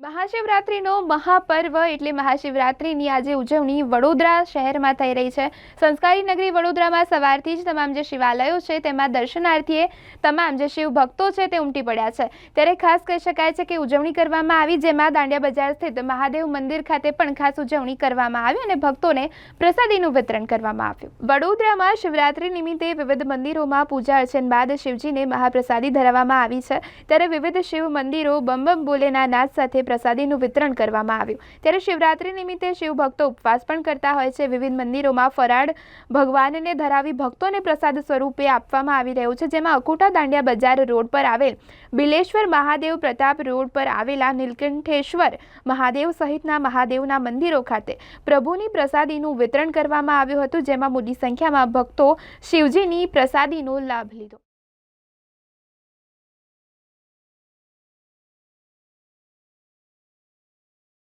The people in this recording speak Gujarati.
મહાશિવરાત્રિનો મહાપર્વ એટલે મહાશિવરાત્રિની આજે ઉજવણી વડોદરા શહેરમાં થઈ રહી છે। સંસ્કારી નગરી વડોદરામાં સવારથી જ તમામ જે શિવાલયો છે તેમાં દર્શનાર્થીએ તમામ જે શિવ ભક્તો છે તે ઉમટી પડ્યા છે। ત્યારે ખાસ કહી શકાય છે કે ઉજવણી કરવામાં આવી, જેમાં દાંડિયા બજાર સ્થિત મહાદેવ મંદિર ખાતે પણ ખાસ ઉજવણી કરવામાં આવી અને ભક્તોને પ્રસાદીનું વિતરણ કરવામાં આવ્યું। વડોદરામાં શિવરાત્રિ નિમિત્તે વિવિધ મંદિરોમાં પૂજા અર્ચન બાદ શિવજીને મહાપ્રસાદી ધરાવવામાં આવી છે। ત્યારે વિવિધ શિવ મંદિરો બમ બમ ભોલેના નાદ સાથે પ્રસાદીનું વિતરણ કરવામાં આવ્યું। ત્યારે શિવરાત્રિ નિમિત્તે શિવ ભક્તો ઉપવાસ પણ કરતા હોય છે। વિવિધ મંદિરોમાં ફરાળ ભગવાનને ધરાવી ભક્તોને પ્રસાદ સ્વરૂપે આપવામાં આવી રહ્યું છે, જેમાં અકોટા દાંડિયા બજાર રોડ પર આવેલ બિલેશ્વર મહાદેવ, પ્રતાપ રોડ પર આવેલા નીલકંઠેશ્વર મહાદેવ સહિતના મહાદેવના મંદિરો ખાતે પ્રભુની પ્રસાદીનું વિતરણ કરવામાં આવ્યું હતું, જેમાં મોટી સંખ્યામાં ભક્તો શિવજીની પ્રસાદીનો લાભ લીધો।